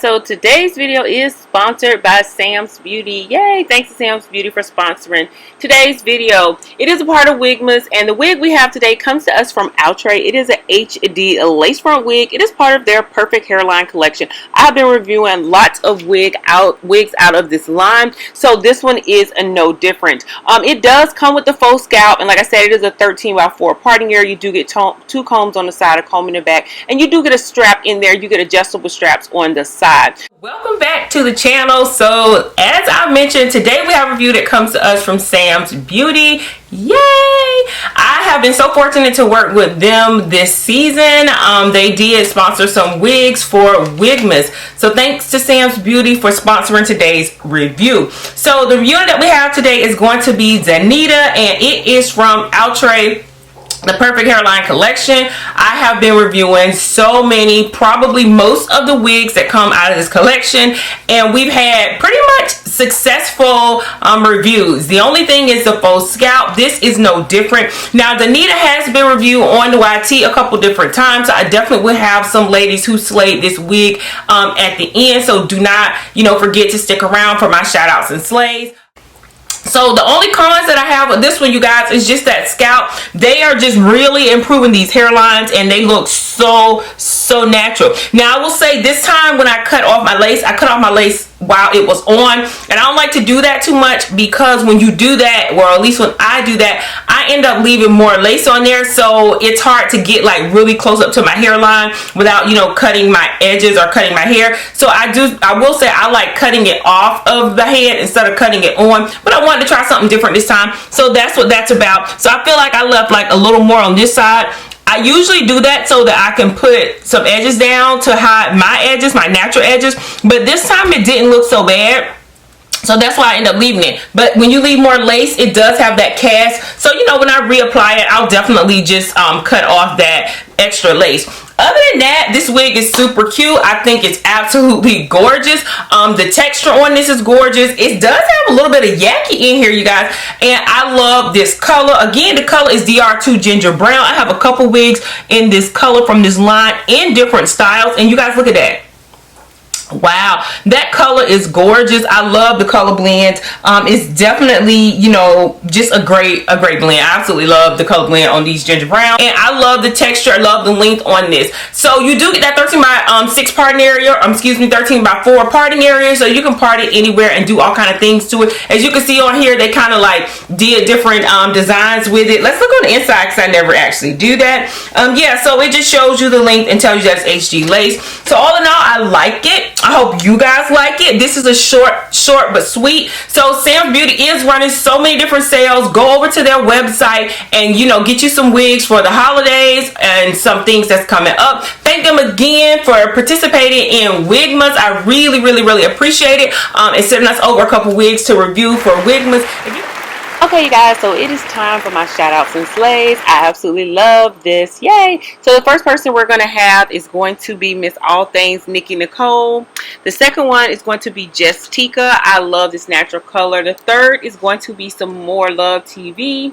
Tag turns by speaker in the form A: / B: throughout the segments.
A: so today's video is sponsored by Sam's Beauty. Yay! Thanks to Sam's Beauty for sponsoring today's video. It is a part of Wigmas, and the wig we have today comes to us from Outre. It is an HD lace front wig. It is part of their perfect hairline collection. I've been reviewing lots of wigs out of this line, so this one is no different. It does come with the faux scalp, and like I said, it is a 13x4 parting area. You do get two combs on the side, a comb in the back, and you do get a strap in there. You get adjustable straps on the side. Welcome back to the channel. So as I mentioned, today we have a review that comes to us from Sam's Beauty. Yay! I have been so fortunate to work with them this season. They did sponsor some wigs for Wigmas. So thanks to Sam's Beauty for sponsoring today's review. So the review that we have today is going to be Dannita, and it is from Outre, the perfect hairline collection. I have been reviewing so many, probably most of the wigs that come out of this collection, and we've had pretty much successful reviews. The only thing is the faux scalp. This is no different. Now Dannita has been reviewed on the YT a couple different times, so I definitely will have some ladies who slayed this wig at the end, so do not forget to stick around for my shout outs and slays. So the only cons that I have with this one, you guys, is just that scalp. They are just really improving these hairlines, and they look so natural. Now I will say, this time when I cut off my lace, I cut off my lace while it was on, and I don't like to do that too much, because when you do that, or at least when I do that, I end up leaving more lace on there, so it's hard to get like really close up to my hairline without cutting my edges or cutting my hair. So I will say I like cutting it off of the head instead of cutting it on, but I wanted to try something different this time, so that's what that's about. So I feel like I left like a little more on this side. I usually do that so that I can put some edges down to hide my edges, my natural edges, but this time it didn't look so bad, so that's why I end up leaving it. But when you leave more lace, it does have that cast, so when I reapply it, I'll definitely just cut off that extra lace. Other than that, this wig is super cute. I think it's absolutely gorgeous. The texture on this is gorgeous. It does have a little bit of yaki in here, you guys, and I love this color. Again, the color is DR2 Ginger Brown. I have a couple wigs in this color from this line in different styles, and you guys look at that. Wow, that color is gorgeous. I love the color blend. It's definitely just a great blend. I absolutely love the color blend on these ginger brown, and I love the texture. I love the length on this. So you do get that 13x6 parting area, 13x4 parting area, so you can part it anywhere and do all kind of things to it. As you can see on here, they kind of like did different designs with it. Let's look on the inside, because I never actually do that. Yeah, so it just shows you the length and tells you that's HG lace. So all in all, I like it. I hope you guys like it. This is a short but sweet. So Sam's Beauty is running so many different sales. Go over to their website and get you some wigs for the holidays and some things that's coming up. Thank them again for participating in Wigmas. I really appreciate it, and sending us over a couple wigs to review for Wigmas. Okay, you guys, so it is time for my shout outs and slays. I absolutely love this. Yay! So the first person we're going to have is going to be Miss AllThings NikkiNicole. The second one is going to be JusTika. I love this natural color. The third is going to be Samore Love TV.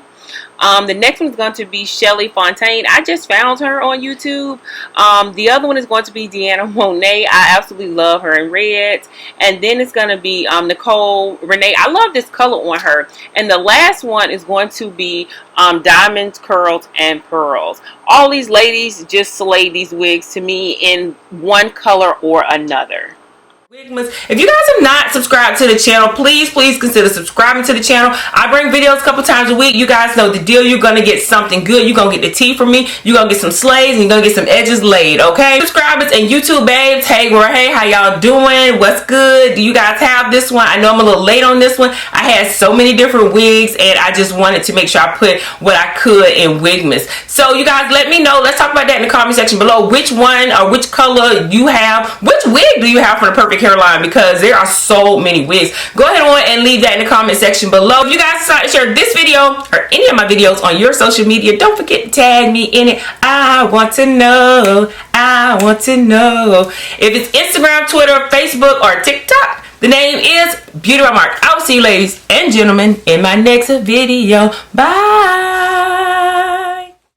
A: The next one is going to be Chelly Fontae. I just found her on YouTube. The other one is going to be DeAnna Monet. I absolutely love her in red. And then it's going to be Nichole Renee. I love this color on her. And the last one is going to be DiamondsCurls&Pearls. All these ladies just slayed these wigs to me in one color or another. Wigmas. If you guys have not subscribed to the channel, please consider subscribing to the channel. I bring videos a couple times a week. You guys know the deal. You're gonna get something good. You're gonna get the tea from me. You're gonna get some slays, and you're gonna get some edges laid. Okay, subscribers and YouTube babes, hey how y'all doing? What's good? Do you guys have this one? I know I'm a little late on this one. I had so many different wigs, and I just wanted to make sure I put what I could in Wigmas. So you guys, let me know. Let's talk about that in the comment section below. Which one or which color you have? Which wig do you have for the perfect hairline, because there are so many wigs. Go ahead on and leave that in the comment section below. If you guys decide to share this video or any of my videos on your social media, don't forget to tag me in it. I want to know. I want to know. If it's Instagram, Twitter, Facebook, or TikTok, the name is Beauty by Mark. I will see you ladies and gentlemen in my next video. Bye.